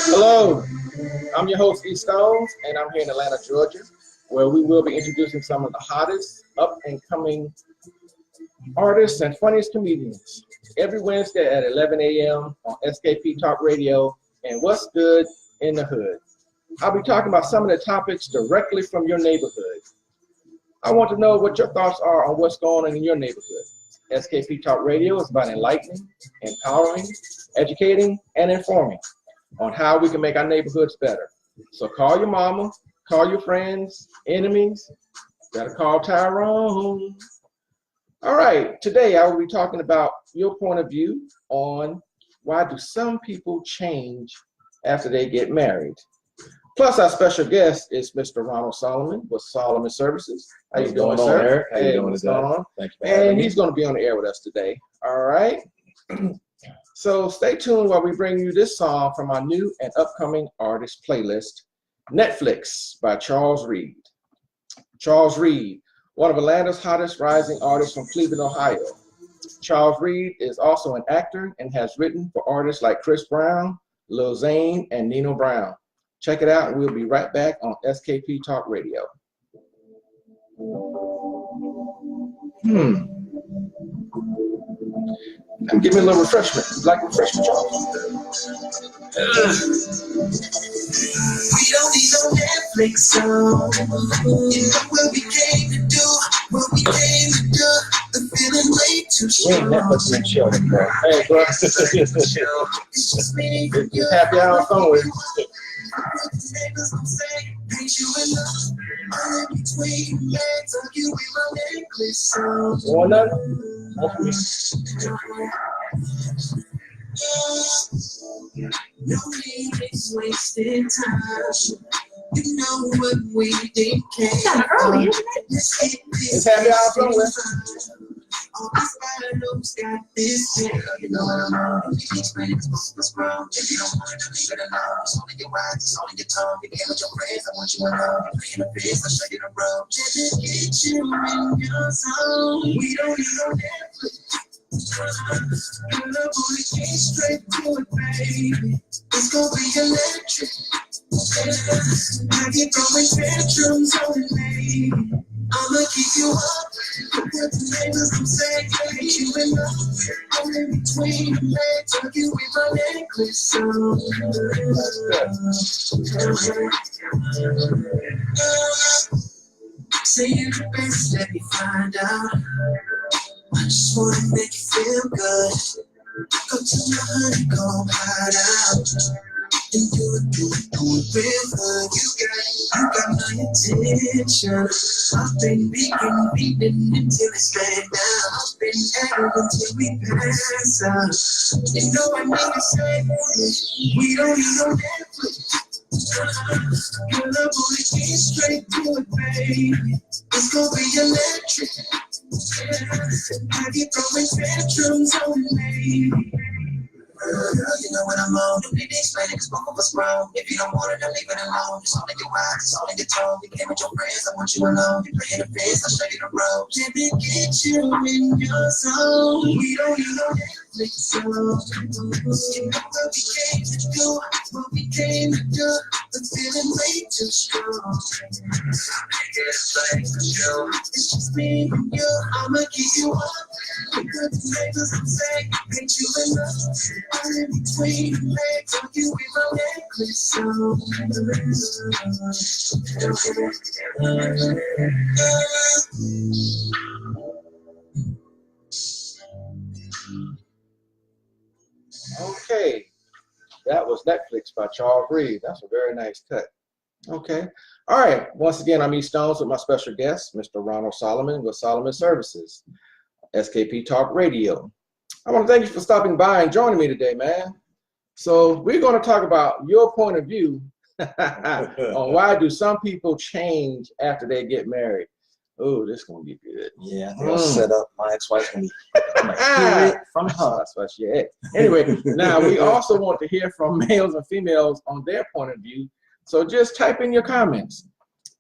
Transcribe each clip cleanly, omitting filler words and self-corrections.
Hello, I'm your host, E. Stones, and I'm here in Atlanta, Georgia, where we will be introducing some of the hottest up-and-coming artists and funniest comedians every Wednesday at 11 a.m. on SKP Talk Radio and What's Good in the Hood. I'll be talking about some of the topics directly from your neighborhood. I want to know what your thoughts are on what's going on in your neighborhood. SKP Talk Radio is about enlightening, empowering, educating, and informing on how we can make our neighborhoods better. So call your mama, call your friends, enemies, gotta call Tyrone. All right, today I will be talking about your point of view on why do some people change after they get married. Plus, our special guest is Mr. Ronald Solomon with Solomon Services. How you doing, sir? Eric? How you doing today? Thank you. And he's going to be on the air with us today. All right. So stay tuned while we bring you this song from our new and upcoming artist playlist, Netflix by Charles Reed. Charles Reed, one of Atlanta's hottest rising artists from Cleveland, Ohio. Charles Reed is also an actor and has written for artists like Chris Brown, Lil Zane, and Nino Brown. Check it out, and we'll be right back on SKP Talk Radio. And give me a little refreshment. You like refreshment, Charles? We don't need no Netflix, so you know what we came to do, what we came to do. The feeling way too strong. Netflix and chill, bro. Hey, bro. It's just me and you. Happy hour somewhere. Want nothing? No need is wasting time. You know what we did. It's kind of early, isn't it? It's happy hour somewhere. All these battles got this thing. You know what I'm on. You can explain it to what's wrong. If you don't want to leave it alone, it's only your words, it's only your tongue. You can't with your friends, I want you alone. You're playing the face, I'll show you the road. Just get you in your zone. We don't need no Netflix. Girl, I wanna get straight to it, baby. It's gonna be electric. Have you throwing tantrums on it, baby? I'ma keep you up. What the neighbors I'm saying, hate you in love. I'm in between the legs, tuck you with my necklace. Say you're the best, let me find out. I just wanna make you feel good. Go to my honeycomb hideout. And do it real good. You got my attention. I've been beating until it's laid down. I've been at it until we pass out. You know I need to say, we don't need no Netflix. Girl, I wanna get straight to it, baby. It's gonna be electric. Have you throwing tantrums on me? Girl, you know what I'm on. Don't need to explain it, cause both of us wrong. If you don't want it, then leave it alone. It's all in your eyes, it's all in your tone. You came with your friends, I want you alone. You playing the face, I'll show you the road. Let me get you in your zone. We don't need no Netflix zone. You know what we came to do, what we came to do. The feeling way too strong. It's just me and you, I'ma keep you up. The good neighbors I'm saying, ain't you enough? I'm in between the legs, I'll you with my necklace on. Okay, that was Netflix by Charles Reed. That's a very nice cut. Okay. All right. Once again, I'm E. Stones with my special guest, Mr. Ronald Solomon with Solomon Services, SKP Talk Radio. I want to thank you for stopping by and joining me today, man. So we're going to talk about your point of view on why do some people change after they get married. Oh, this is going to be good. Yeah, I think I'll set up my ex-wife's going to hear it from her. That's what she had. Anyway, now we also want to hear from males and females on their point of view. So just type in your comments.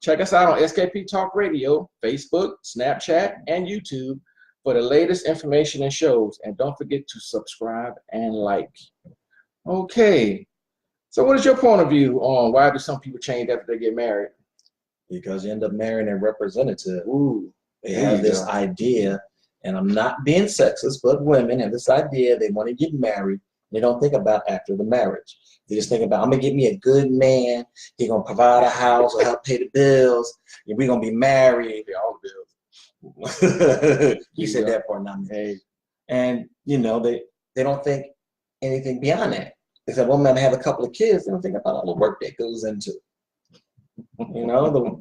Check us out on SKP Talk Radio, Facebook, Snapchat, and YouTube for the latest information and shows. And don't forget to subscribe and like. Okay. So what is your point of view on why do some people change after they get married? Because you end up marrying a representative. Ooh, They have this idea, and I'm not being sexist, but women have this idea they want to get married. They don't think about after the marriage. They just think about, I'm going to get me a good man. He's going to provide a house or help pay the bills. And we're going to be married. pay all the bills. He said that part, not me. Hey. And, you know, they don't think anything beyond that. They said, well, man, I have a couple of kids. They don't think about all the work that goes into it. You know,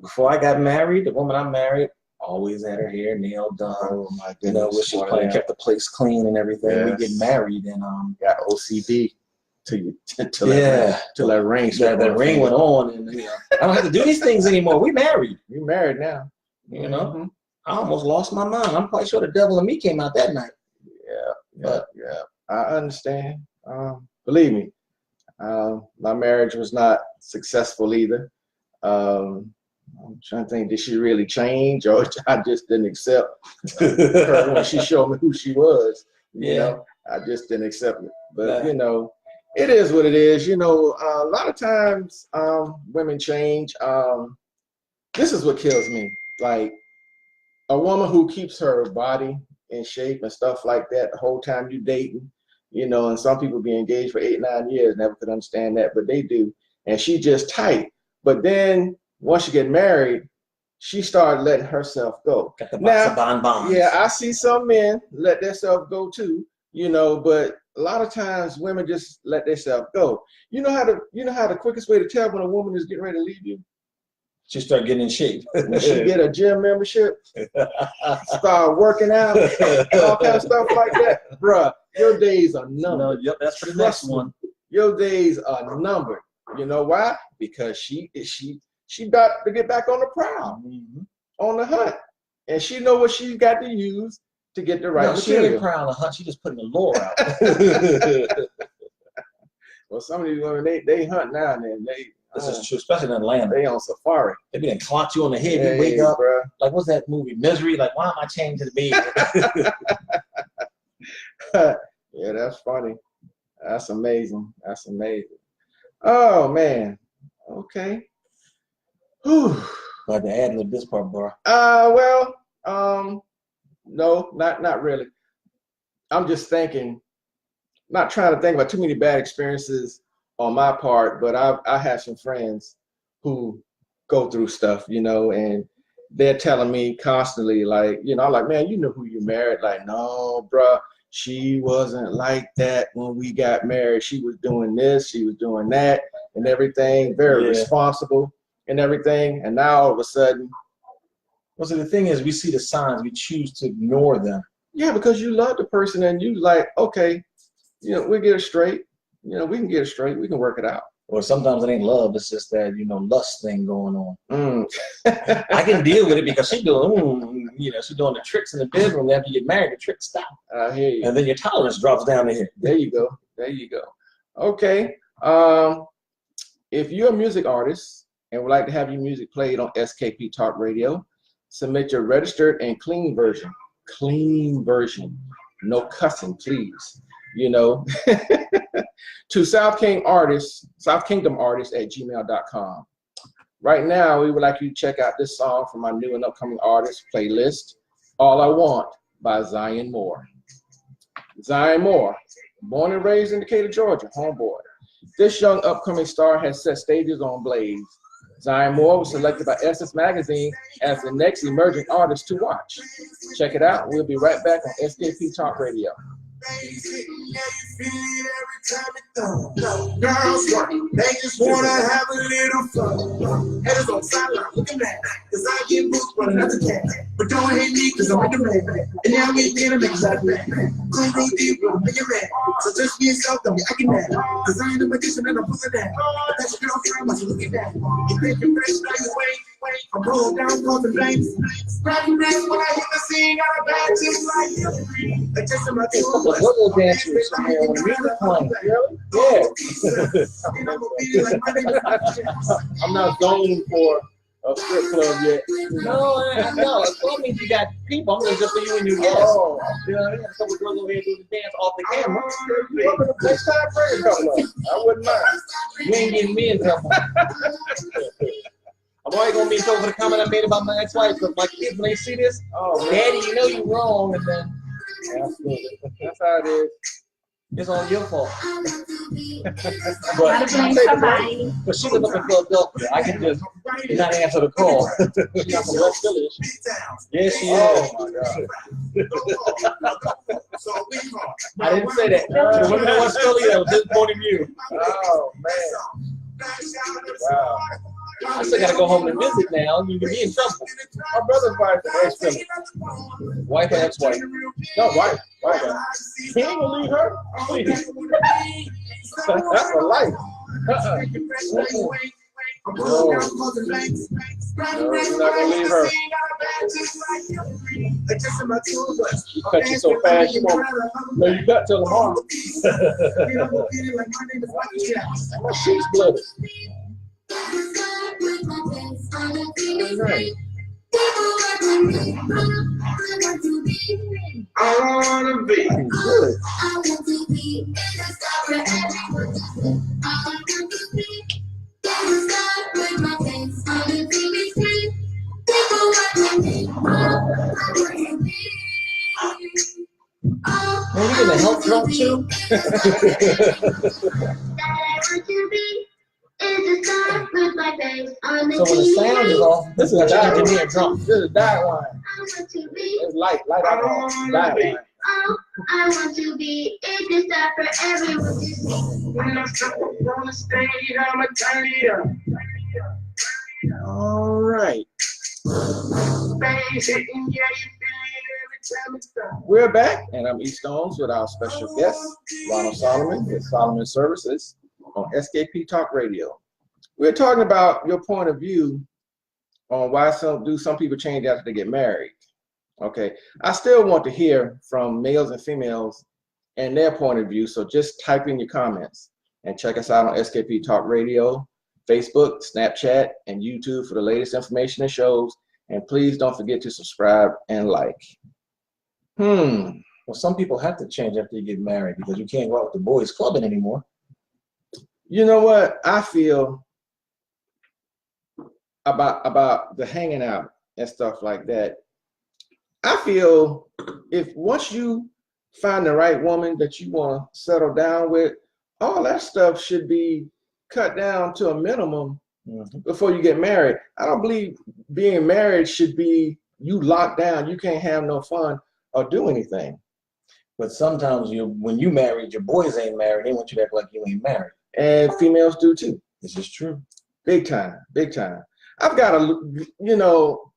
before I got married, the woman I married always had her hair nailed done. Oh my goodness! You know, when she was playing, kept the place clean and everything. Yes. We get married and got OCD till that ring. Yeah, that ring went on, and you know, I don't have to do these things anymore. We married. We married now. You know, I almost lost my mind. I'm quite sure the devil in me came out that night. Yeah. I understand. Believe me, my marriage was not successful either. I'm trying to think, did she really change, or I just didn't accept her when she showed me who she was? You know, I just didn't accept it. But you know, it is what it is. You know, a lot of times women change. This is what kills me. Like a woman who keeps her body in shape and stuff like that the whole time you dating. You know, and some people be engaged for 8-9 years, never could understand that, but they do. And she just tight. But then once you get married, she started letting herself go. Got the box of bonbons. Yeah, I see some men let themselves go too, you know, but a lot of times women just let themselves go. You know how the quickest way to tell when a woman is getting ready to leave you? She start getting in shape. When she get a gym membership, start working out, all kind of stuff like that. Bruh, your days are numbered. Yep, that's for the next one. Your days are numbered. You know why? Because she got to get back on the prowl, on the hunt. And she know what she's got to use to get the right material. She ain't prowl on the hunt, she just putting the lure out. Well, some of these women, they hunt now and then. This is true, especially in Atlanta. They on safari. They be done clocked you on the head. You wake up, bruh. Like, what's that movie, Misery? Like, why am I chained to the bed? Yeah, that's funny. That's amazing. That's amazing. Oh, man. Okay. Whew. Got to add this part, bro. Well, no, not really. I'm just thinking, not trying to think about too many bad experiences on my part, but I have some friends who go through stuff, you know, and they're telling me constantly, like, you know, I'm like, man, you know who you married. Like, no, bruh, she wasn't like that when we got married. She was doing this, she was doing that and everything, very responsible and everything. And now all of a sudden. Well, so the thing is, we see the signs, we choose to ignore them. Yeah, because you love the person and you like, okay, you know, we'll get it straight. You know, we can get it straight. We can work it out. Or sometimes it ain't love. It's just that, you know, lust thing going on. I can deal with it because she's doing, you know, she's doing the tricks in the bedroom. After you get married, the tricks stop. I hear you. And then your tolerance drops down to here. There you go. There you go. Okay. If you're a music artist and would like to have your music played on SKP Talk Radio, submit your registered and clean version. Clean version. No cussing, please. You know, to South Kingdom Artists at gmail.com. Right now, we would like you to check out this song from my new and upcoming artist playlist, All I Want by Zion Moore. Zion Moore, born and raised in Decatur, Georgia, homeboy. This young upcoming star has set stages on Blaze. Zion Moore was selected by Essence Magazine as the next emerging artist to watch. Check it out. We'll be right back on SKP Talk Radio. Girls work, they just wanna have a little fun. Headers on sideline, look at that, cause I get booked for another cat. But don't hate me, cause I'm the man. And now we dinner, make that man. Go real deep, make it mad. So just be yourself, don't be acting mad. Cause I ain't a magician and I'm pulling that. But that's your girlfriend, I should look at that. You think you're fresh, now you wait. I'm pulling down for the flames. Scratching neck when I hit the scene, got a bad just like you. I just in my What little dancers when the music playing? Yeah. I'm not zoned for a strip club yet. No, no. A club means you got people. I'm just for you and your guests. Oh, You know what I mean? A couple of girls over here doing the dance off the camera. next time bring a couple of them. I wouldn't mind. You ain't getting me in trouble. I'm already gonna be in trouble for the comment I made about my ex-wife. Because my kids, when they see this, Oh, man. Daddy, you know you're wrong, and then Absolutely. That's how it is. it's on your fault. Gotta blame somebody. But she lives up in Philadelphia. I can just not answer the call. She's not from West Philly, is she? Yes, she Oh, is. my God. I didn't say that. The women in West Philly are disappointing you. Oh, man. Wow. I still gotta go home and visit now. You can be in trouble. My brother's wife from West Philly. Wife or ex-wife? No, wife. Wife. He ain't gonna leave her. Please. That's for life. No, you're not gonna leave her. She cut you so fast, you won't know you cut till tomorrow. My sheet's bloody. Right. I wanna be Good. Man, you gonna help drunk too? So when the sound is off, this is a engineer drunk. This is diet wine. It's light alcohol. Diet wine. I want to be a good star for everyone to see. when I step up on the stage, I'ma turn it up. All right. Bass hitting, yeah, you feel it every time it's done. We're back, and I'm E Stones with our special guest, Ronald Solomon with Solomon Services on SKP Talk Radio. We're talking about your point of view on why some people change after they get married. Okay, I still want to hear from males and females and their point of view, so just type in your comments and check us out on SKP Talk Radio, Facebook, Snapchat, and YouTube for the latest information and shows. And please don't forget to subscribe and like. Well, some people have to change after you get married because you can't go out with the boys clubbing anymore. You know what I feel about the hanging out and stuff like that? I feel if once you find the right woman that you want to settle down with, all that stuff should be cut down to a minimum before you get married. I don't believe being married should be you locked down. You can't have no fun or do anything. But sometimes when you married, your boys ain't married. They want you to act like you ain't married. And females do too. This is true. Big time, big time. I've got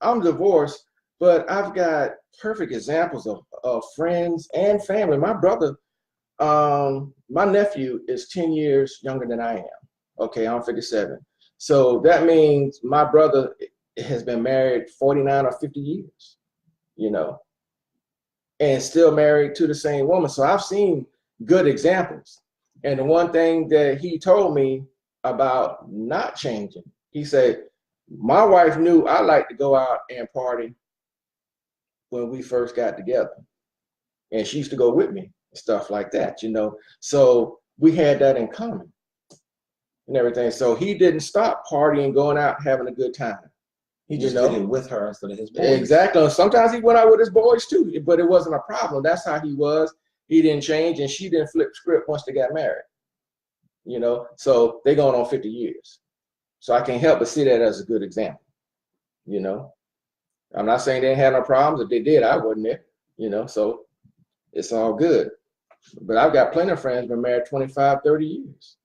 I'm divorced, but I've got perfect examples of friends and family. My brother, my nephew is 10 years younger than I am. Okay, I'm 57. So that means my brother has been married 49 or 50 years, and still married to the same woman. So I've seen good examples. And the one thing that he told me about not changing, he said, my wife knew I liked to go out and party when we first got together. And she used to go with me and stuff like that, So we had that in common and everything. So he didn't stop partying, going out, having a good time. He just did it with her instead of his boys. Exactly. Sometimes he went out with his boys too, but it wasn't a problem. That's how he was. He didn't change, and she didn't flip script once they got married. So they're going on 50 years. So I can't help but see that as a good example. I'm not saying they didn't have no problems. If they did, I wasn't there. So it's all good. But I've got plenty of friends been married 25, 30 years.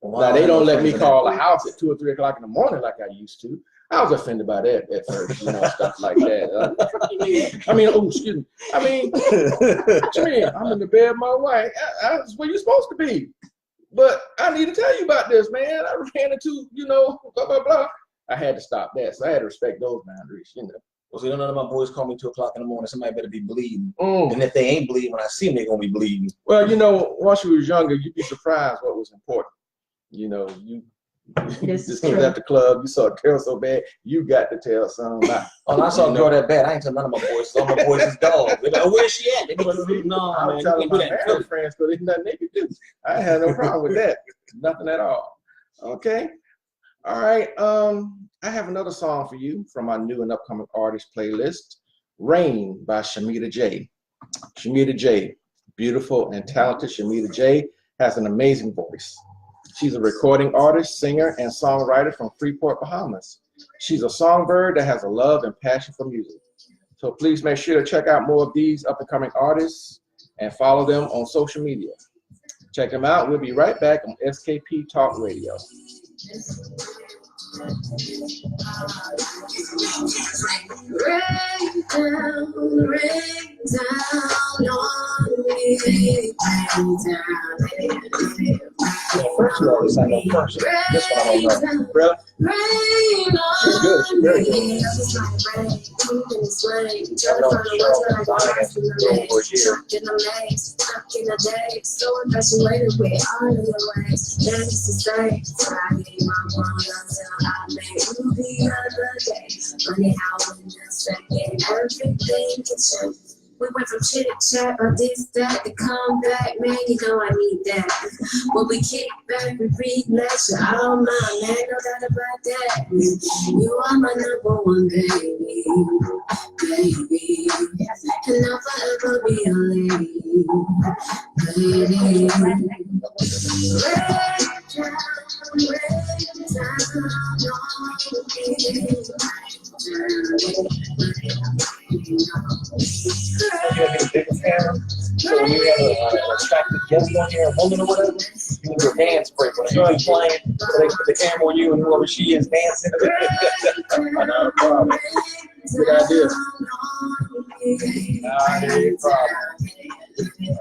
Well, now they don't let me call the house at 2 or 3 o'clock in the morning like I used to. I was offended by that at first, stuff like that. Excuse me. What you mean? I'm in the bed with my wife. That's where you're supposed to be. But I need to tell you about this, man. I ran into, blah, blah, blah. I had to stop that. So I had to respect those boundaries, Well, see, none of my boys call me 2 o'clock in the morning. Somebody better be bleeding. And if they ain't bleeding, when I see them, they're going to be bleeding. Well, once you was younger, you'd be surprised what was important. You This Just is was true. at the club, you saw a girl so bad, you got to tell somebody. Oh, I saw a girl that bad. I ain't tell none of my boys. So all my boys is gone. They like, where's she at? They be like, no, I'm man, you telling can't do my that in Philly. married friends, but there's nothing they can do. I had no problem with that. Nothing at all. Okay. All right. I have another song for you from my new and upcoming artist playlist, Rain by Shamita J. Shamita J, beautiful and talented Shamita J, has an amazing voice. She's a recording artist, singer, and songwriter from Freeport, Bahamas. She's a songbird that has a love and passion for music. So please make sure to check out more of these up-and-coming artists and follow them on social media. Check them out. We'll be right back on SKP Talk Radio. Rain down on me, rain down. First you always sang that first. This one I don't know. Really? Rain She's good. She's very good. on me. I know the show has been going for years. Stuck in a day, so infatuated with all of your ways. That is to say, I gave my one until I met you the other day. Funny how in a second everything can change. We went from chit chat or this, that, to come back, man, you know I need that. When we kick back, we read lecture, oh my man, no doubt about that. You are my number one baby, baby. And I'll forever be a lady, lady. You have a bigger camera, so when you have an attractive guest on here, a woman or whatever, you can do a dance break. When you're playing, so they put the camera on you and whoever she is dancing. No problem. Good idea. Not a problem.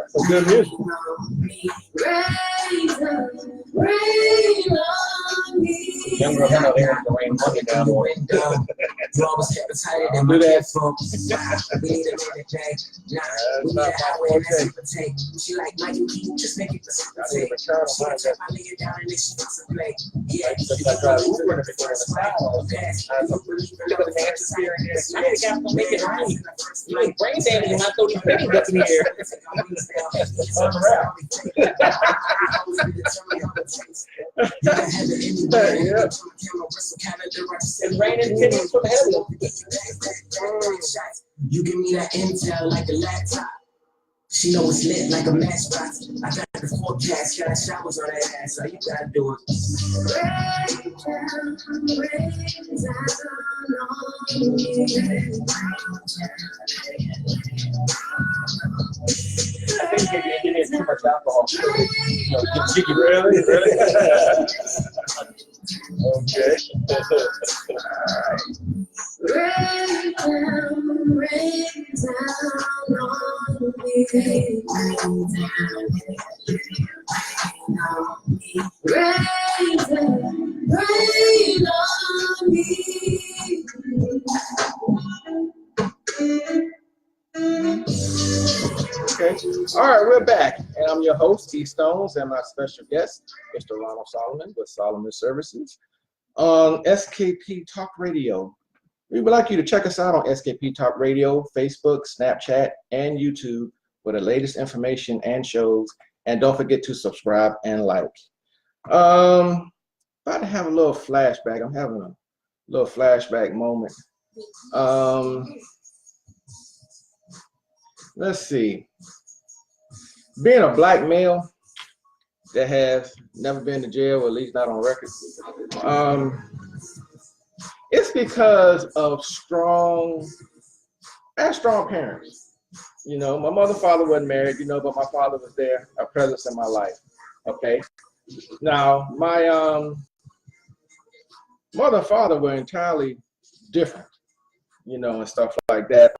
Some good music. Young girl, I know they're the rain money down there. You always kept it tighter Don't than do my that. headphones. We need a minute, Jay. Nah, we need a highway and that's precipitate. She like Mike and Keith, just make it precipitate. She don't try my lay it down and then she wants to play. Yeah, Look at the dances here and there. I think I'm gonna make it right. You ain't brain dancing when I throw these penny guts in here. Yeah. It's raining pennies from heaven. You give me that intel like a laptop. She know it's lit like a matchbox. I got the forecast, got showers on that ass, so you gotta do it. I think you're getting too much alcohol. Really? Really? Okay. Okay. All right, we're back, and I'm your host, T Stones, and my special guest, Mr. Ronald Solomon with Solomon Services on SKP Talk Radio. We would like you to check us out on SKP Talk Radio, Facebook, Snapchat, and YouTube for the latest information and shows. And don't forget to subscribe and like. About to have a little flashback. I'm having a little flashback moment. Let's see. Being a black male that has never been to jail, or at least not on record, it's because of strong parents. You know, my mother and father wasn't married, you know, but my father was there, a presence in my life. Okay. Now, my mother and father were entirely different, you know, and stuff like that.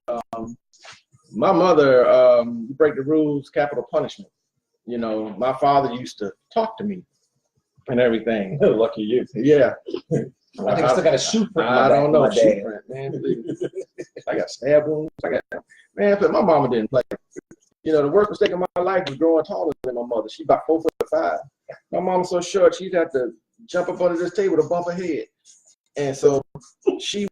My mother, you break the rules, capital punishment. You know, my father used to talk to me and everything. Lucky you. Yeah. I think I still got a shoe print. I don't know. My dad. Shoe print, man. I got stab wounds. Man, but my mama didn't play. You know, the worst mistake of my life was growing taller than my mother. She's about 4'5". My mama's so short, she'd have to jump up under this table to bump her head. And so she'd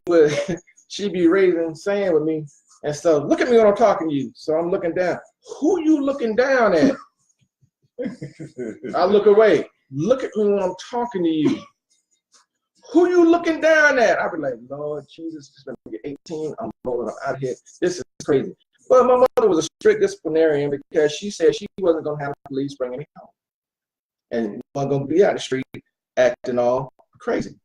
be raising sand with me and stuff. Look at me when I'm talking to you. So I'm looking down. Who you looking down at? I look away. Look at me when I'm talking to you. Who you looking down at? I'd be like, Lord Jesus, just let me get 18. I'm rolling out here. This is crazy. But my mother was a strict disciplinarian because she said she wasn't going to have the police bringing me home. And wasn't going to be out in the street acting all crazy.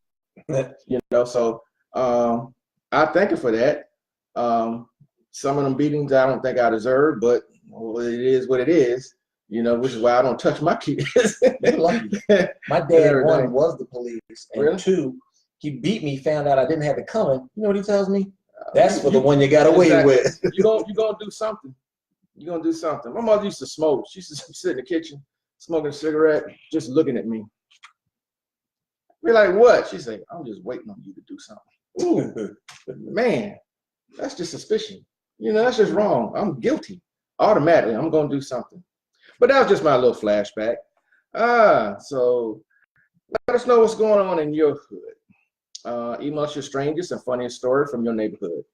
You know, so I thank her for that. Some of them beatings I don't think I deserve, but well, it is what it is. You know, which is why I don't touch my kids. They're lucky. My dad, one, was the police, and really? two, he beat me, found out I didn't have it coming. You know what he tells me? That's for the one you got away exactly. with. You're gonna do something. You're gonna do something. My mother used to smoke. She used to sit in the kitchen, smoking a cigarette, just looking at me. We're like, what? She said, I'm just waiting on you to do something. Ooh, man, that's just suspicion. You know, that's just wrong. I'm guilty. Automatically, I'm gonna do something. But that was just my little flashback. So let us know what's going on in your hood. Email us your strangest and funniest story from your neighborhood.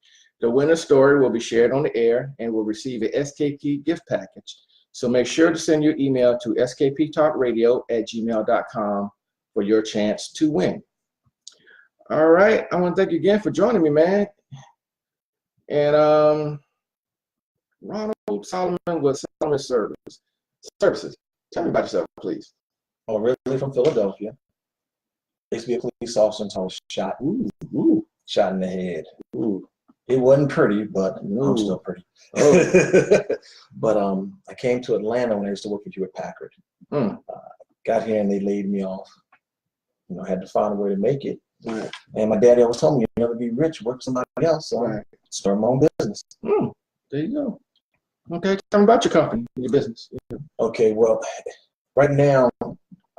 The winner story will be shared on the air and will receive a SKP gift package. So make sure to send your email to skptalkradio@gmail.com for your chance to win. All right. I want to thank you again for joining me, man. And Ronald Solomon with Solomon Services. Tell me about yourself, please. Oh, originally from Philadelphia. Used to be a police officer until I was shot. Shot in the head. Ooh. It wasn't pretty, but I'm still pretty. Oh. But I came to Atlanta when I used to work with Hewlett Packard. Got here and they laid me off. You know, had to find a way to make it. Right. And my daddy always told me, you'll never be rich, work for somebody else. So I started my own business. There you go. Okay, tell me about your company, your business. Okay, well, right now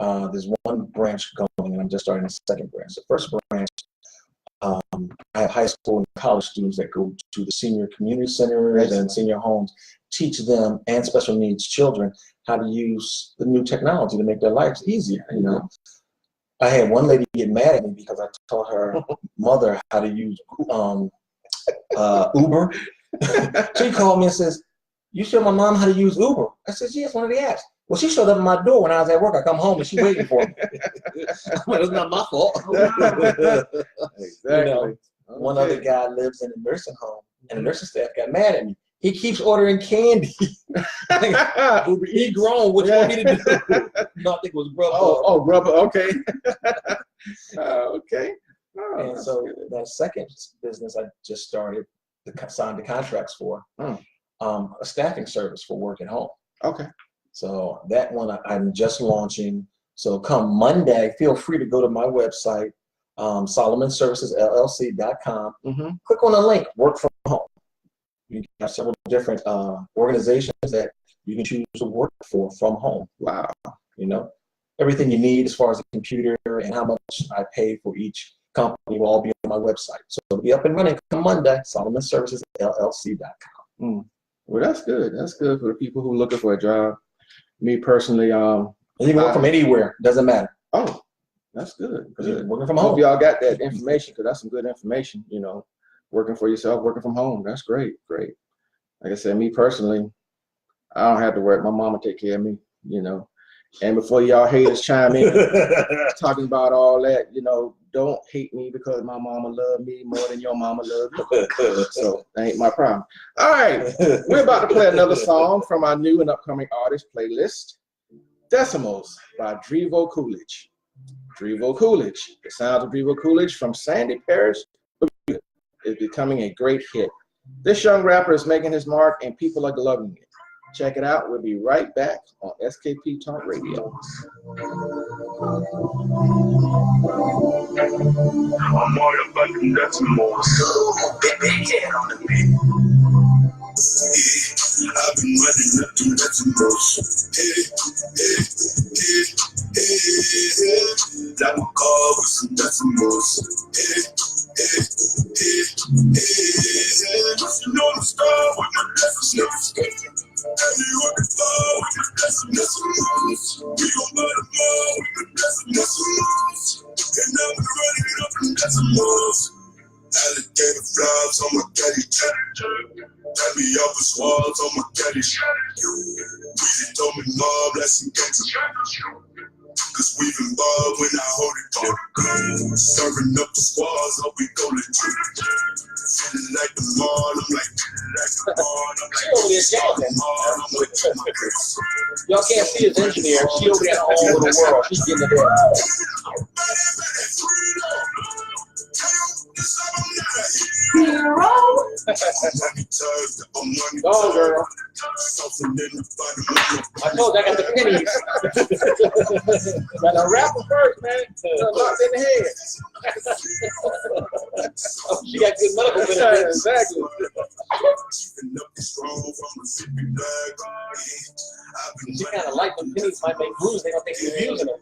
there's one branch going, and I'm just starting the second branch. The first branch, I have high school and college students that go to the senior community centers and senior homes, teach them and special needs children how to use the new technology to make their lives easier. You know, I had one lady get mad at me because I taught her mother how to use Uber. She called me and says, "You showed my mom how to use Uber?" I said, "Yes, one of the apps." Well, she showed up at my door when I was at work. I come home and she waiting for me. Well, it's not my fault. Exactly. You know, one other guy lives in a nursing home, and the nursing staff got mad at me. He keeps ordering candy. Uber, he grown. What you want me to do? No, I think it was Grubhub. Oh, Grubhub. Okay. Okay. Oh, and so that second business I just started, signed the contracts for, a staffing service for work at home. Okay. So that one I'm just launching. So come Monday, feel free to go to my website, SolomonServicesLLC.com. Click on the link, work from home. You have several different organizations that you can choose to work for from home. Wow. You know, everything you need as far as a computer and how much I pay for each company will all be on my website. So it'll be up and running come Monday, SolomonServicesLLC.com. Well, that's good. That's good for the people who are looking for a job. Me personally, you can work from anywhere. Doesn't matter. Oh, that's good. Good. Working from home. Hope y'all got that information because that's some good information. You know, working for yourself, working from home. That's great. Great. Like I said, me personally, I don't have to work. My mama take care of me. You know, and before y'all haters chime in talking about all that, you know, don't hate me because my mama loved me more than your mama loved you. So that ain't my problem. All right, we're about to play another song from our new and upcoming artist playlist, Decimals by Drevo Coolidge. Drevo Coolidge. The sounds of Drevo Coolidge from Sandy Parish is becoming a great hit. This young rapper is making his mark and people are loving it. Check it out. We'll be right back on SKP Talk Radio. I'm all about them decimals. Big head on the beat. I've been running up them decimals. That one call with some decimals. You know the star with my decimals. And you want the ball with my decimals. We gon' buy them all with my decimals. told me, Mom, let's get cause we've involved when I hold it down. Serving up the squads, up we go legit. Feeling like the mall, I'm like the mall. I'm like, She over there jamming. I'm with my girls. Y'all can't see his engineer. She over there all over the world. She's getting it there. Go, girl. I told you I got the pennies. Got a rapper first, man. Locked in the head. She got good medical benefits. Exactly. She kind of like when pennies might make moves. They don't think you're using them.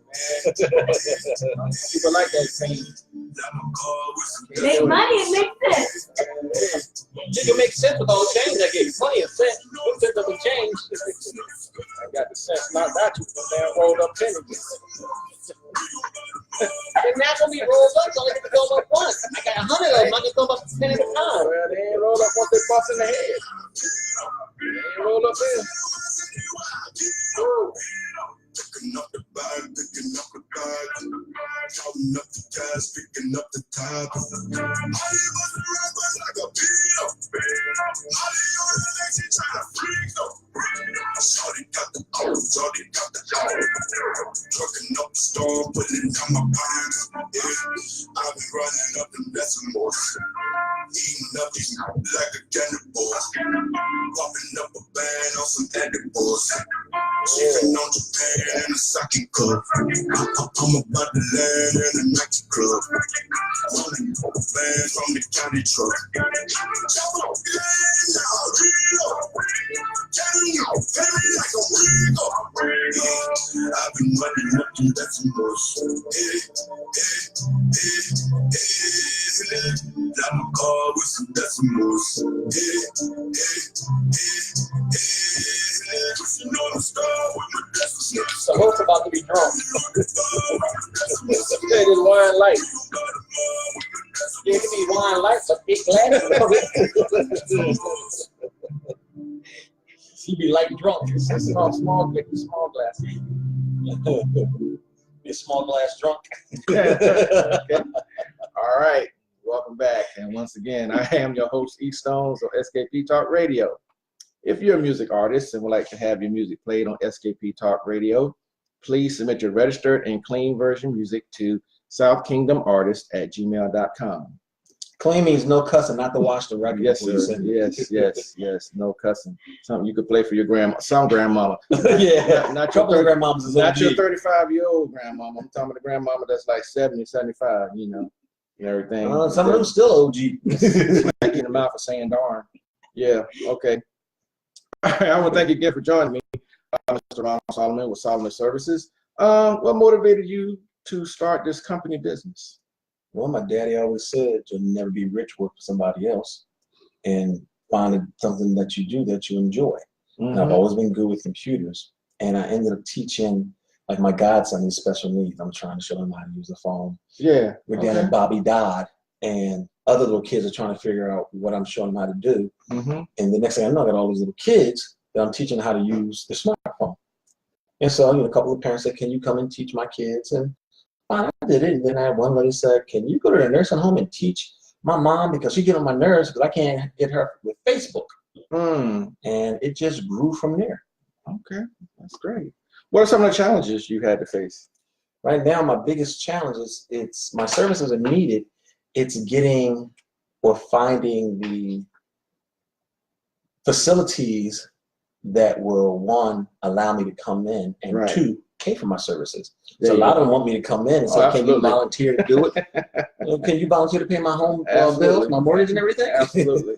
People like that thing. Make money, it makes sense. You can make sense with all the change I gave you. Plenty of sense. What sense doesn't change? I got the sense knocked out you from damn rolled up pennies. They're not gonna be rolled up, so I get to go up once. I got 100 of them, I can throw up 10 at a time. Well, they ain't rolled up once they bust in the head. They ain't rolled up in. Picking up the bag, picking up the bag, counting up the cash, picking up the tab. All you must remember like a beat up. All you on the legs, he tryna freak up. Shorty got the shorty got the trucking up the storm, putting down my pants. Yeah, I've been running up them decimals, eating up these like a cannibal, popping up a band on some edibles. Chicken on Japan and a sake cup. I'm about to land in a nightclub. Running bands from the county truck. I've been running up them decimals. I'm a car with some decimals. The host about to be drunk. Say this wine light. Yeah, it can be wine light, but big glasses. He be light drunk. It's small glass. Be a small glass drunk. Okay. All right. Welcome back. And once again, I am your host, E Stones of SKP Talk Radio. If you're a music artist and would like to have your music played on SKP Talk Radio, please submit your registered and clean version music to southkingdomartist@gmail.com. Clean means no cussing, not to watch the record. Yes, sir. Yes. No cussing. Something you could play for your grandma, some grandmama. Yeah, not your grandmamas is not your 35-year-old grandmama. I'm talking about the grandmama that's like 70, 75, you know, and everything. Some of them still OG. Like in the mouth for saying darn. Yeah, okay. I want to thank you again for joining me, Mr. Ron Solomon with Solomon Services. What motivated you to start this company business? Well, my daddy always said you'll never be rich, work for somebody else, and find something that you do that you enjoy. Mm-hmm. And I've always been good with computers, and I ended up teaching, like my godson, he's special needs. I'm trying to show him how to use the phone. Yeah. We're down at Bobby Dodd, and other little kids are trying to figure out what I'm showing them how to do. Mm-hmm. And the next thing I know, I got all these little kids that I'm teaching how to use the smartphone. And so, a couple of parents said, can you come and teach my kids? And I did it. And then I had one lady said, can you go to the nursing home and teach my mom, because she get on my nerves because I can't get her with Facebook. And it just grew from there. Okay, that's great. What are some of the challenges you had to face? Right now, my biggest challenge is my services are needed. It's getting or finding the facilities that will, one, allow me to come in, and two, pay for my services. So a lot of them want me to come in and say, can you volunteer to do it? Can you volunteer to pay my home bills, my mortgage and everything? Absolutely.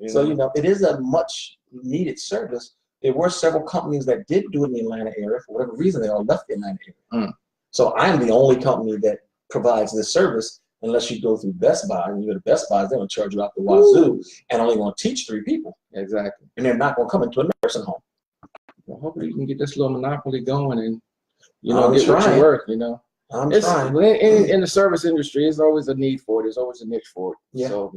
So, it is a much needed service. There were several companies that did do it in the Atlanta area. For whatever reason, they all left the Atlanta area. So I'm the only company that provides this service, unless you go through Best Buy. And you go to Best Buy, they're going to charge you out the wazoo and only going to teach 3 people. Exactly. And they're not going to come into a nursing home. Well, hopefully you can get this little monopoly going and, get trying. what you work, I'm trying. In the service industry, there's always a need for it. There's always a niche for it. Yeah. So,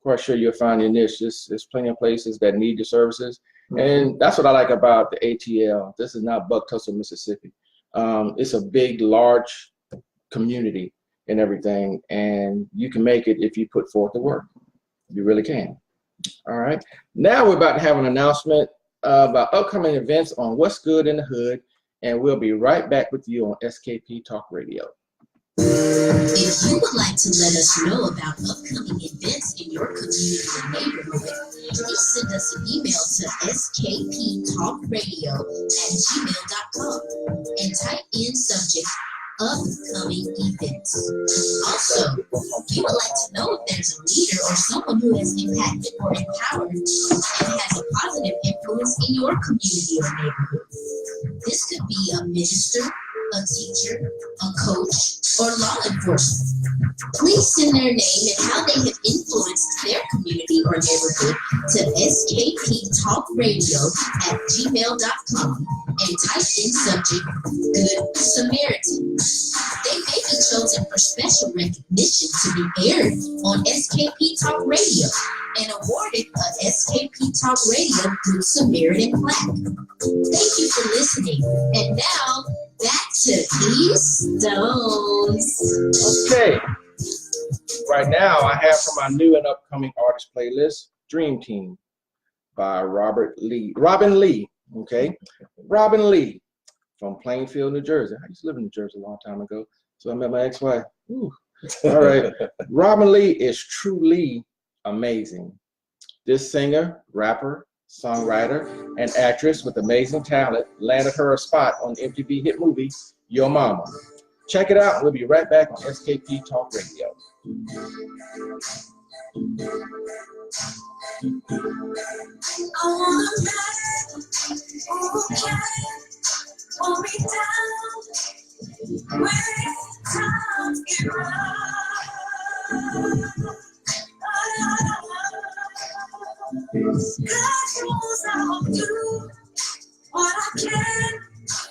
quite sure you'll find your niche. There's plenty of places that need your services. And that's what I like about the ATL. This is not Buck Tussle, Mississippi. It's a big, large community and everything, and you can make it if you put forth the work. You really can. All right. Now we're about to have an announcement about upcoming events on What's Good in the Hood, and we'll be right back with you on SKP Talk Radio. If you would like to let us know about upcoming events in your community or neighborhood, please send us an email to skptalkradio@gmail.com and type in subject upcoming events. Also, if you would like to know if there's a leader or someone who has impacted or empowered and has a positive influence in your community or neighborhood, this could be a minister, a teacher, a coach, or law enforcement. Please send their name and how they have influenced their community or neighborhood to skptalkradio@gmail.com and type in subject Good Samaritan. They may be chosen for special recognition to be aired on SKP Talk Radio and awarded a SKP Talk Radio Good Samaritan plaque. Thank you for listening. And now, back to these stones. Okay. Right now, I have for my new and upcoming artist playlist, Dream Team by Robin Lee. Okay. Robin Lee from Plainfield, New Jersey. I used to live in New Jersey a long time ago. So I met my ex-wife. Ooh. All right. Robin Lee is truly amazing. This singer, rapper, songwriter, and actress with amazing talent landed her a spot on the MTV hit movie, Your Mama. Check it out. We'll be right back on SKP Talk Radio. I wanna hold me down when times get rough. God knows I'll do what I can.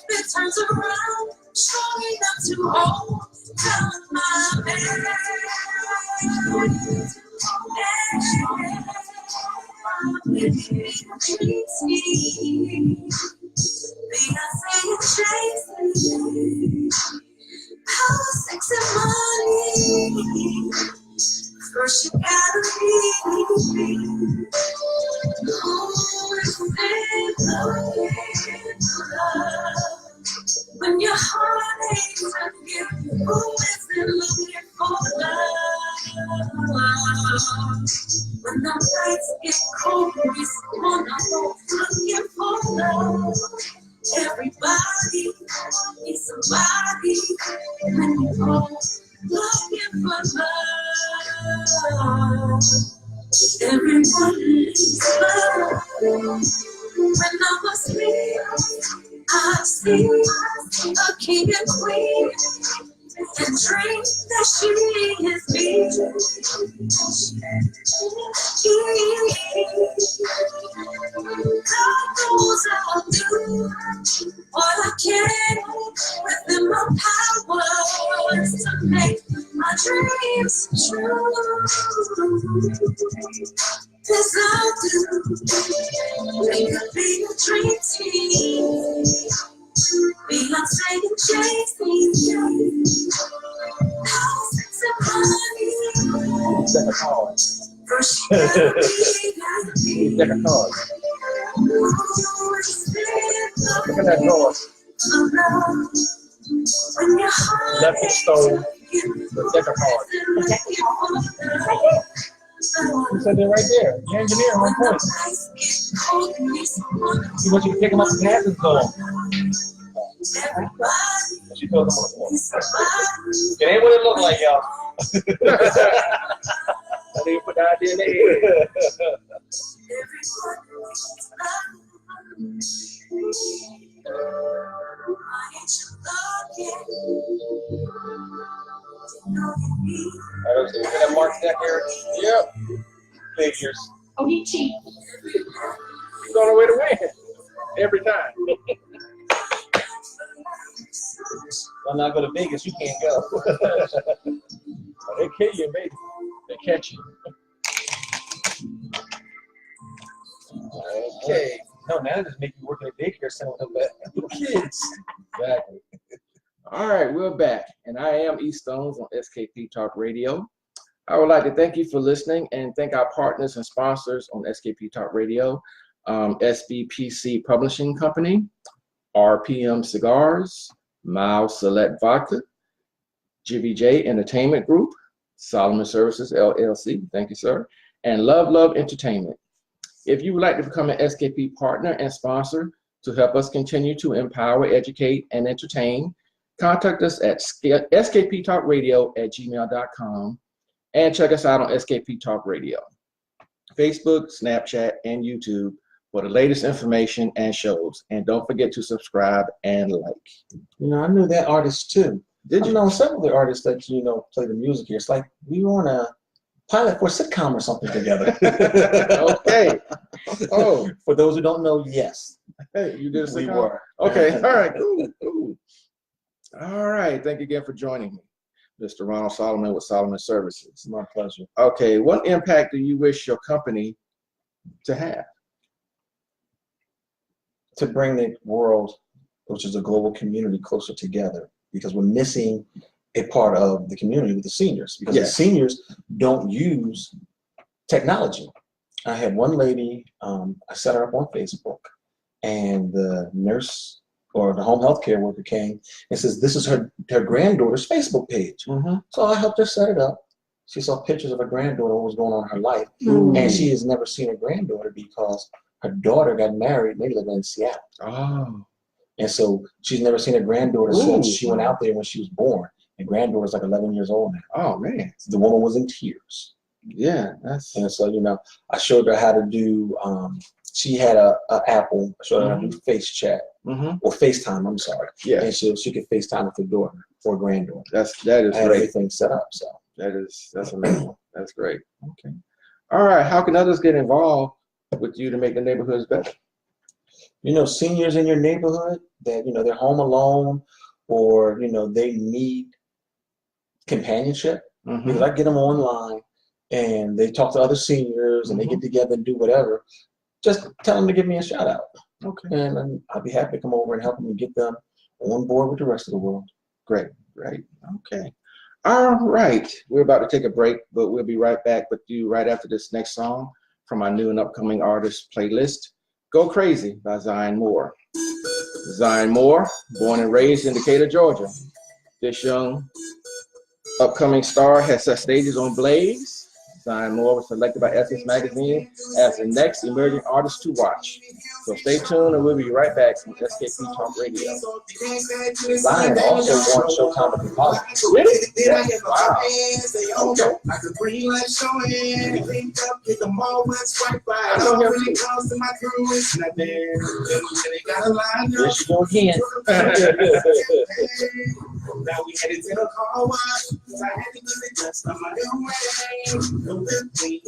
It turns around, strong enough to hold down my man. Power, sex, and money. First you gotta be when your heart aches and you isn't looking for love. When the nights get cold, we wanna go looking for love. Everybody needs somebody when you go looking for love. Everyone needs love. When I was asleep, I see a king and queen and dream that she is me. God knows I'll do what I can within my powers to make my dreams true. This I'll do. We could be a dream team. Beyonce and Jay-Z. House and money. Take a card. First you gotta be. Take a card. Look at that door. Left the stove. Take a card. You said it right there. The engineer, 1 point. You want you to pick them up and pass and go. She told them on the point. It ain't what it look like, y'all. I didn't put the idea in their head. Is that Mark's deck here? Yep. Figures. Oh, he cheats. He's on the way to win. Every time. When I go to Vegas, you can't go. They kill you, baby. They catch you. Okay. No, now they just make you work at a daycare center with kids. Exactly. All right, we're back, and I am E Stones on SKP Talk Radio. I would like to thank you for listening and thank our partners and sponsors on SKP Talk Radio, SBPC Publishing Company, RPM Cigars, Miles Select Vodka, GVJ Entertainment Group, Solomon Services LLC, thank you, sir, and Love Entertainment. If you would like to become an SKP partner and sponsor to help us continue to empower, educate, and entertain, contact us at skptalkradio@gmail.com and check us out on SKP Talk Radio, Facebook, Snapchat, and YouTube for the latest information and shows. And don't forget to subscribe and like. You know, I knew that artist too. Did you? I know several of the artists that, you know, play the music here. It's like we were on a pilot for a sitcom or something together. Okay. Oh, For those who don't know, yes. hey, you did a We sitcom? were. Okay, all right, cool. All right, thank you again for joining me, Mr. Ronald Solomon with Solomon Services. It's my pleasure. Okay, what impact do you wish your company to have? To bring the world, which is a global community, closer together, because we're missing a part of the community with the seniors, because the seniors don't use technology. I had one lady, I set her up on Facebook, and the nurse or the home health care worker came and says, this is her granddaughter's Facebook page. Mm-hmm. So I helped her set it up. She saw pictures of her granddaughter, what was going on in her life, and she has never seen her granddaughter because her daughter got married, maybe living in Seattle. Oh. And so she's never seen her granddaughter since she went out there when she was born. And granddaughter's like 11 years old now. Oh, man. The woman was in tears. Yeah, that's... And so, you know, I showed her how to do, she had a Apple, I showed her how to do face chat, or FaceTime, I'm sorry. Yeah. And she could FaceTime with her daughter or granddaughter. That is I had great. everything set up, so. That's amazing. That's great. Okay. All right, how can others get involved with you to make the neighborhoods better? You know, seniors in your neighborhood that, you know, they're home alone or, you know, they need companionship. Because I get them online and they talk to other seniors and they get together and do whatever. Just tell them to give me a shout out. Okay. And I'll be happy to come over and help them and get them on board with the rest of the world. Great. Okay. All right. We're about to take a break, but we'll be right back with you right after this next song from our new and upcoming artist playlist, Go Crazy by Zion Moore. Zion Moore, born and raised in Decatur, Georgia. This young upcoming star has set stages on Blaze. Zion Moore was selected by Essence Magazine as the next emerging artist to watch. So stay tuned and we'll be right back from SKP Talk Radio. Zion also won Showtime with the Power. Really? Yeah. Wow. Okay. I could bring life showing. Link up, get them all went swipe by. I know him When it too. comes to my crew, it's nothing. They got a line There up. she go again. Now we headed to the car wash. I had to give it just on my new way. The whip, we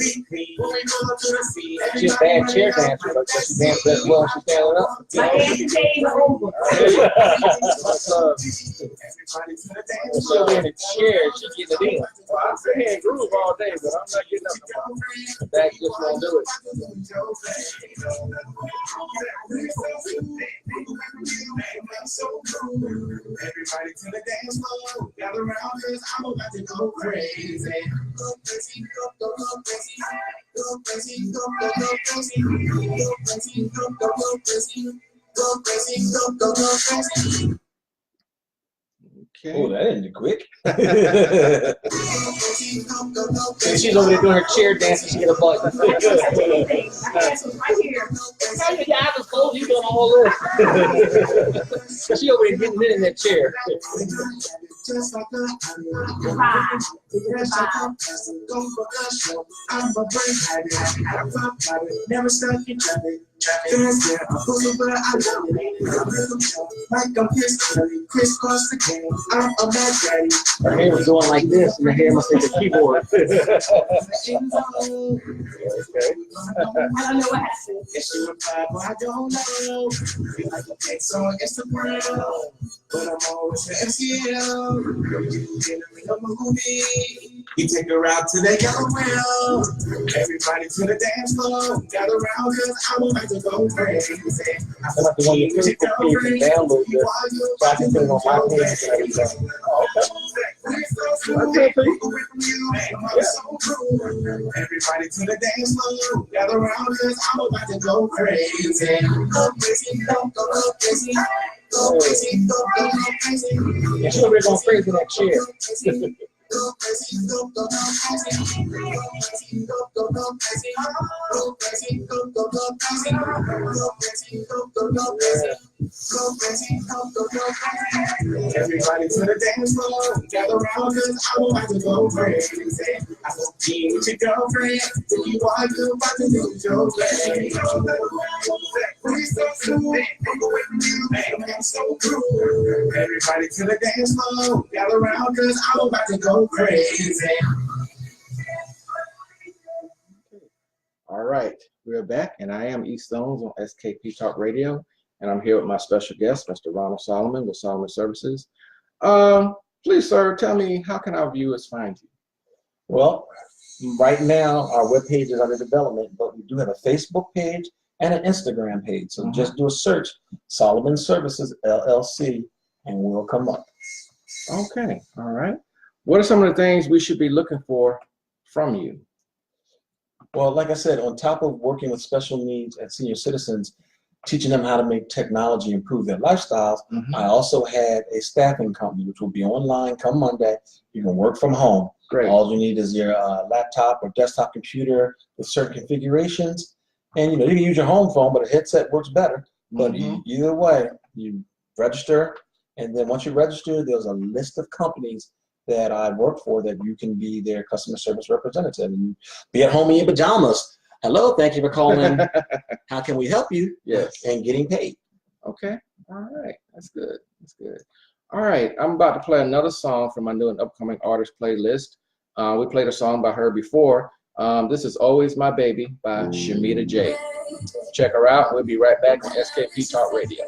when we go to the sea. She's a bad chair dancer, but she dances as well. She's standing up. My dancing days are over. Everybody to the dance She'll be in a chair. She getting it in. Well, I'm saying groove all day, but I'm not getting up. That just won't do it. Everybody to the dance floor, gather around 'cause I'm about to go crazy. Go crazy, go crazy, go crazy, go crazy, go crazy, go crazy, go crazy, go crazy. Okay. Oh, that ended quick. Go And she's over there doing her chair dance and she get a button. I can't touch anything. I can't touch right here. Tell your eyes are closed, you doing all this. So she over there getting in that chair. Just like a Goodbye. I'm a brain habit. Never stop each other. Dance there, I'm full but I love it. Like I'm pissed, crisscross the game. I'm a mad daddy. Her hair was going like this, and the hair must be the keyboard. I don't know what happened. If she replied, well, I don't know. We like a text on Instagram, but I'm always the MCL. You in a movie, We take her out to the yellow grill. Everybody to the dance floor. Gather around cause I'm about to go crazy. I feel like the one you put page and download this, so I can put it on my page and everything. Okay, please. Everybody to the dance floor. Gather around cause I'm about to go crazy. Go crazy, go crazy. Go crazy, go crazy. And she'll be going crazy in that chair. Go crazy, go crazy. Go crazy, go crazy. Go crazy, go crazy. Go crazy, go crazy. Go crazy, go crazy. Everybody to the dance floor. Gather around cause I'm about to go crazy. I go be with your girlfriend. If you want to, about to do your thing. Please don't do it. I'm so cool. Everybody to the dance floor. Gather around cause I'm about to go crazy. All right, we're back, and I am E. Stones on SKP Talk Radio, and I'm here with my special guest, Mr. Ronald Solomon with Solomon Services. Please, sir, tell me, how can our viewers find you? Well, right now our webpage is under development, but we do have a Facebook page and an Instagram page. So just do a search, Solomon Services LLC, and we'll come up. Okay, all right. What are some of the things we should be looking for from you? Well, like I said, on top of working with special needs and senior citizens, teaching them how to make technology improve their lifestyles, I also had a staffing company, which will be online come Monday. You can work from home. Great. All you need is your laptop or desktop computer with certain configurations. And you can use your home phone, but a headset works better. But either way, you register, and then once you register, there's a list of companies that I work for that you can be their customer service representative. And you be at home in your pajamas. Hello, thank you for calling. How can we help you? Yes. And getting paid. Okay. All right. That's good. That's good. All right. I'm about to play another song from my new and upcoming artist playlist. We played a song by her before. This is Always My Baby by Shamita J. Check her out. We'll be right back on SKP Talk Radio.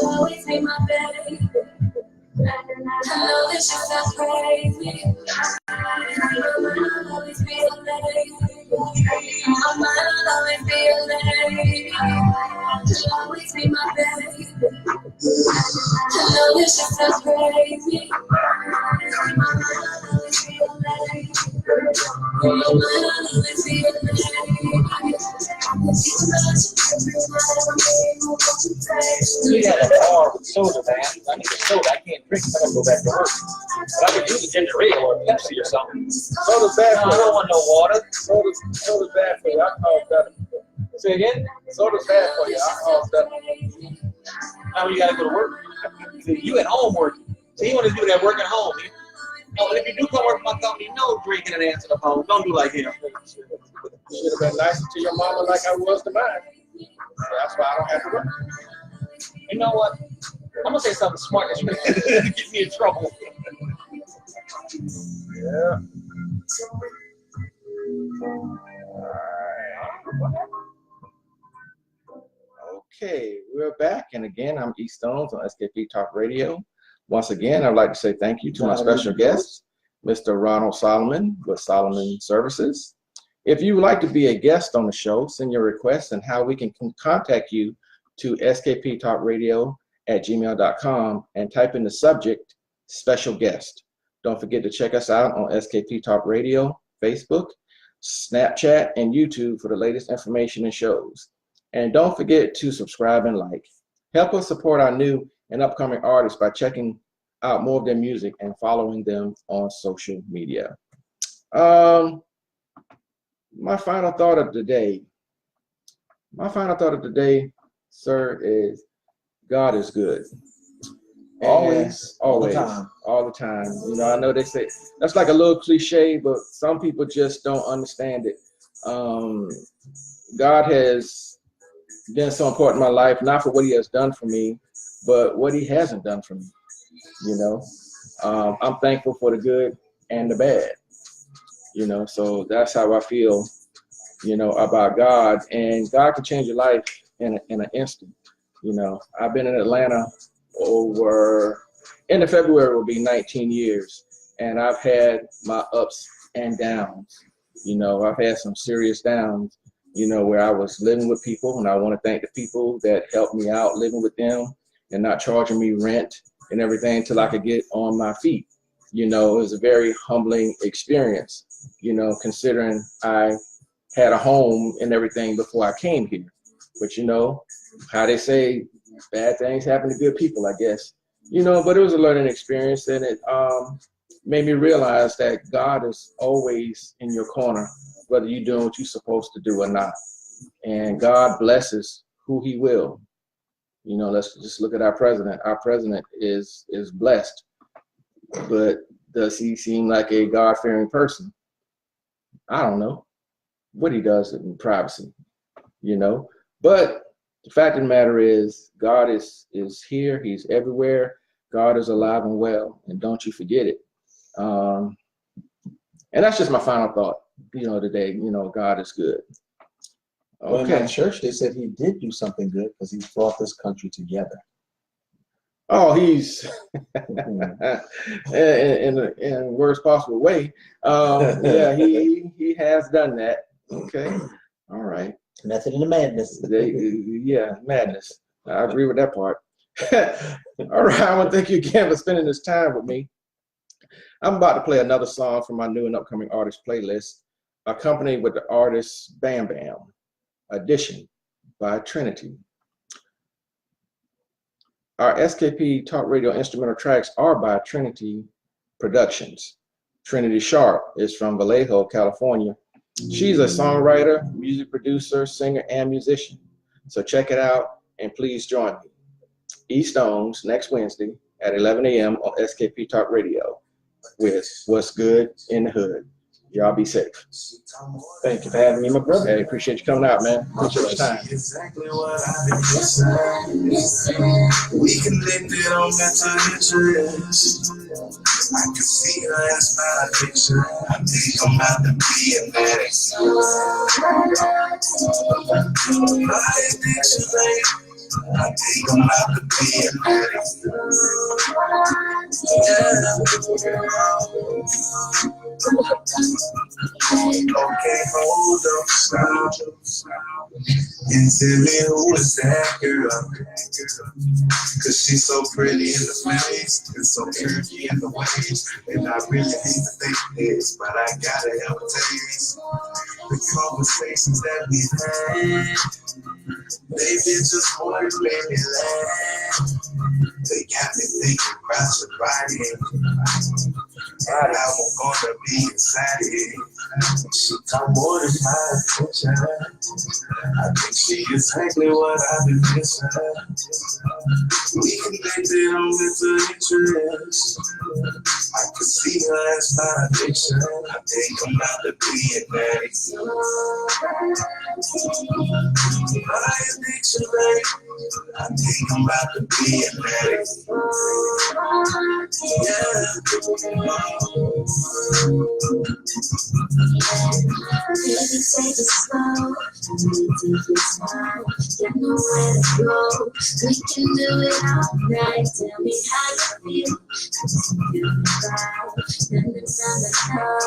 Always be my baby. I know that you felt crazy. I'll always be a lady. My mind will always be a lady. You'll always be my baby. I know that you felt crazy. My mind will always be a lady. My mind will always be a lady. We had a bar with soda, man. I need a soda. I can't drink. I gotta go back to work. But I could use a ginger ale or a Pepsi or something. Soda's bad No, for I you. don't want no water. Soda's bad for you. Alcohol's better. Say again? Soda's bad for you. Alcohol's better. Now you gotta go to work. See, you at home working. So you want to do that work at home. Oh, and if you do come work for my company, no drinking and answering the phone. Don't do like him. Should have been nicer to your mama like I was to mine. That's why I don't have to work. You know what? I'm gonna say something smart that's gonna get me in trouble. Yeah. Okay, we're back, and again, I'm E. Stones on SKP Talk Radio. Once again, I'd like to say thank you to my special guest, Mr. Ronald Solomon with Solomon Services. If you would like to be a guest on the show, send your requests and how we can contact you to skptalkradio@gmail.com and type in the subject, special guest. Don't forget to check us out on SKP Talk Radio, Facebook, Snapchat, and YouTube for the latest information and shows. And don't forget to subscribe and like. Help us support our new and upcoming artists by checking out more of their music and following them on social media. My final thought of the day. Sir, is God is good. Always, all the always, time. all the time. You know, I know they say that's like a little cliche, but some people just don't understand it. God has been so important in my life, not for what he has done for me, but what he hasn't done for me. You know, I'm thankful for the good and the bad. You know, so that's how I feel, you know, about God. And God can change your life in an instant. You know, I've been in Atlanta end of February will be 19 years. And I've had my ups and downs. You know, I've had some serious downs, you know, where I was living with people. And I want to thank the people that helped me out living with them and not charging me rent and everything until I could get on my feet. You know, it was a very humbling experience, you know, considering I had a home and everything before I came here. But, you know, how they say bad things happen to good people, I guess. You know, but it was a learning experience, and it made me realize that God is always in your corner, whether you're doing what you're supposed to do or not. And God blesses who he will. You know, let's just look at our president. Our president is blessed, but does he seem like a God-fearing person? I don't know what he does in privacy, you know. But the fact of the matter is, God is here. He's everywhere. God is alive and well, and don't you forget it. And that's just my final thought, you know, today. You know, God is good. Well, in Okay. my church, they said he did do something good because he brought this country together. Oh, he's in the worst possible way. Yeah, he has done that. Okay. All right. Method in the madness. Yeah, madness. I agree with that part. All right, I want to thank you again for spending this time with me. I'm about to play another song from my new and upcoming artist playlist, accompanied with the artist Bam Bam, Edition by Trinity. Our SKP Talk Radio instrumental tracks are by Trinity Productions. Trinity Sharp is from Vallejo, California. She's a songwriter, music producer, singer, and musician. So check it out, and please join me. E-Stones next Wednesday at 11 a.m. on SKP Talk Radio with What's Good in the Hood. Y'all be safe. Thank you for having me, my brother. Hey, appreciate you coming out, man. Appreciate your time. Exactly what I've been missing. We connected on mental interest. I can see her as my addiction. I think I'm about to be an addict. My addiction, babe. I think I'm about to be an addict. Okay, hold up, stop. And tell me who is that girl? Cause she's so pretty in the face and so curvy in the waist. And I really hate to think this, but I gotta help taste the conversations that we had. Baby, just wanna make me laugh. They got me thinking about your body. And I won't gonna be excited. She got more than my attention. I think she is exactly what I've been missing. We connected on mental interest. I can see her as my addiction. I think I'm about to be an addict. My addiction, babe. I think I'm about to be an addict. Yeah. Baby, take it slow. Take it slow. Get nowhere to go. We can do it all night. Tell me how you feel. Feel the crowd.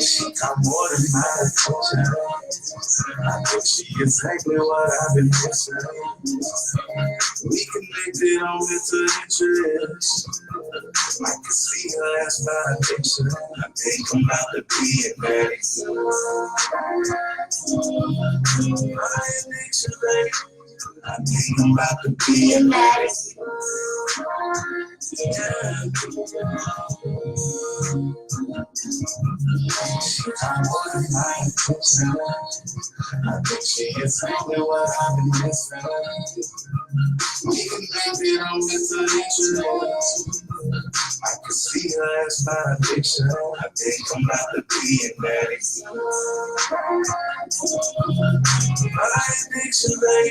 She got more than my attention. I think she exactly what I've been missing. We connected on mental interest. I can see her as my addiction. I think I'm about to be an addict. My addiction, babe. I think I'm about to be an addict. I think she exactly what I've been missing. We can make it on with the I can see her as my addiction. I think I'm about to be an addict. My addiction, baby.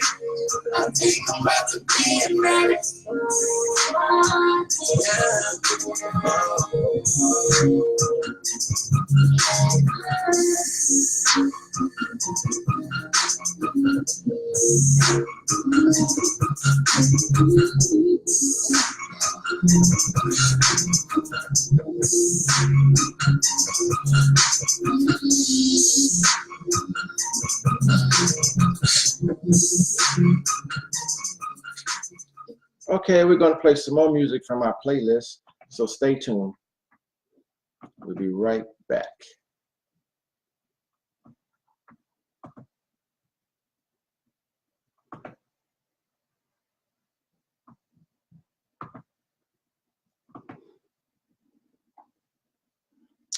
I think I'm about to be an addict. Okay, we're going to play some more music from our playlist, so stay tuned. We'll be right back.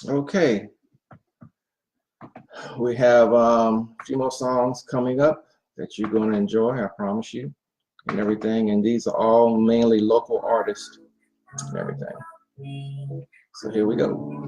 Okay, we have a few more songs coming up that you're going to enjoy, I promise you, and everything. And these are all mainly local artists and everything. So here we go.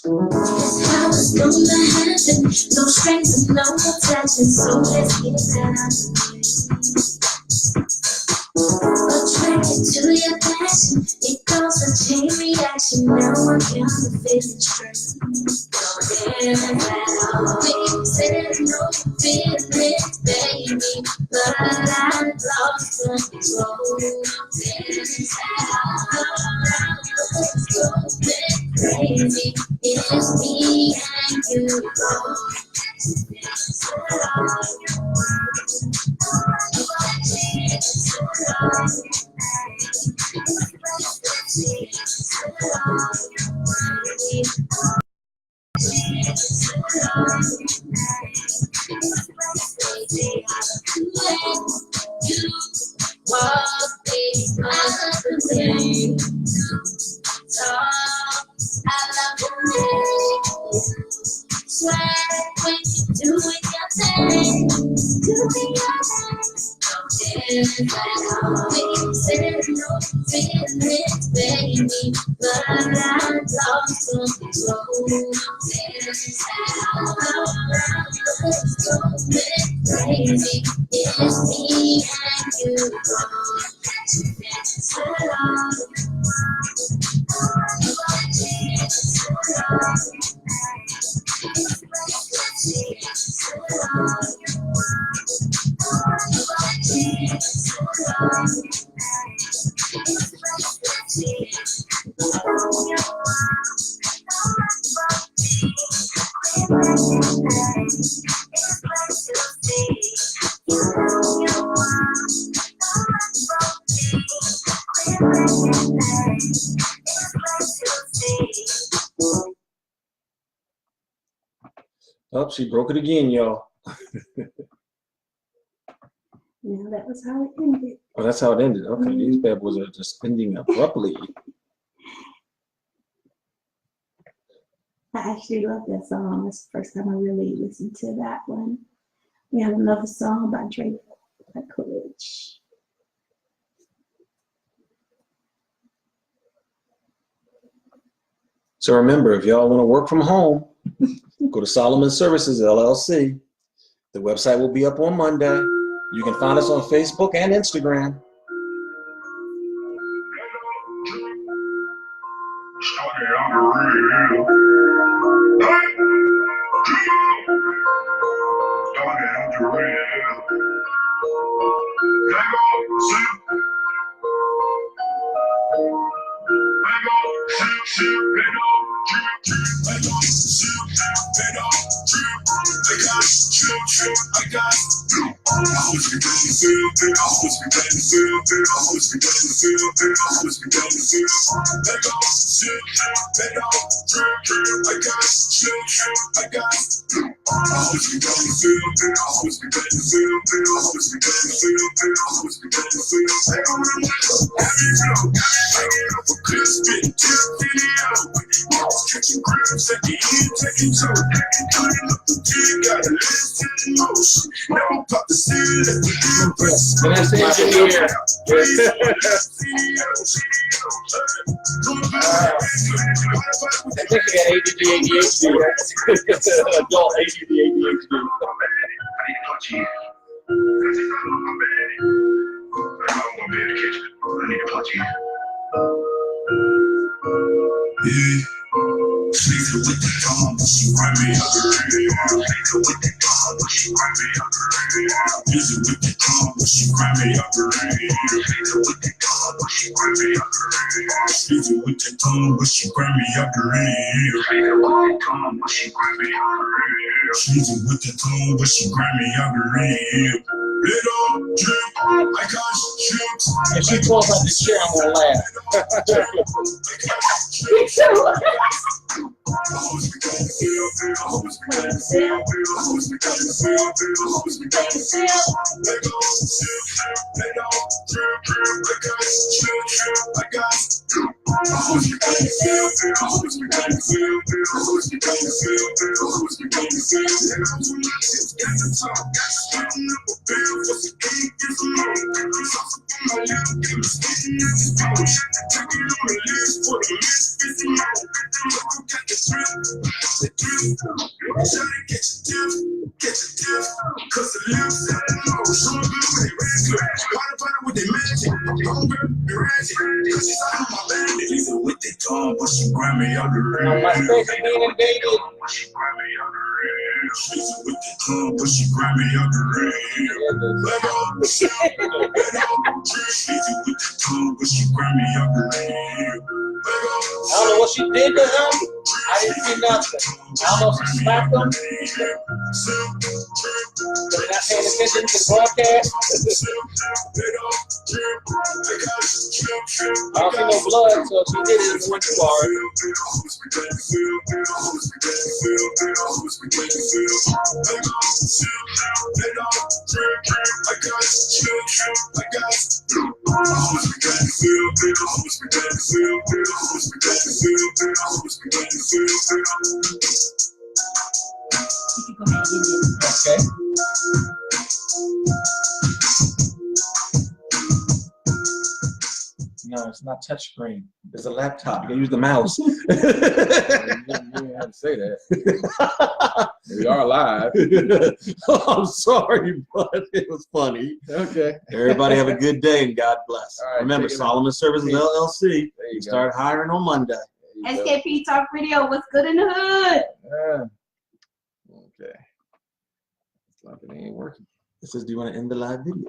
How it's gonna happen, no strings and no attachment, so let's get it down. Attracted to your passion, it causes a chain reaction. Now I'm counterfeiting strength. Don't ever let me say no feeling, baby, but I lost control. Crazy, it's me and you. I love you. Swear when you do it your thing, do it your thing. Don't we said no feelings, baby, but I lost control. Crazy, it's me and you. Oh, she broke it again, y'all. Yeah, that was how it ended. Oh, that's how it ended. Okay, these bad boys are just ending abruptly. I actually love that song. It's the first time I really listened to that one. We have another song by Drake Coolidge. So remember, if y'all want to work from home, go to Solomon Services, LLC. The website will be up on Monday. You can find us on Facebook and Instagram. I got you. I always be ready to feel, I always be ready to And that's the engineer. I think she got ADD, ADHD. Adult ADD, ADHD. Sleeping with the dawn, but she run me up the radio. Sleeping with the dawn, but she run me up the radio. Busy with the dawn, but she run me up the radio. Sleeping with the dawn, but she run me up the radio. Sleeping with the dawn, but she run me up the radio. Sleeping with the dawn, but she run me up the radio. Sleeping with the dawn, but she run me up the radio. Little drip, I got chips. If she pulls out the chair, I'm gonna laugh. Me too. My space is being invaded. I don't know what she did to him. I didn't see nothing. I don't know if she slapped him. They're not paying attention to the broadcast. I don't see no blood, so if she did it, it went too hard. Okay. No, it's not touchscreen. It's a laptop. You can use the mouse. You didn't have to say that. We are live. I'm sorry, but it was funny. Okay. Everybody have a good day and God bless. All right, Remember, take it Solomon Services LLC. There you We go. start hiring on Monday. There you go. SKP Talk Radio, what's good in the hood? Yeah. Okay. It's like it ain't working. It says, do you want to end the live video?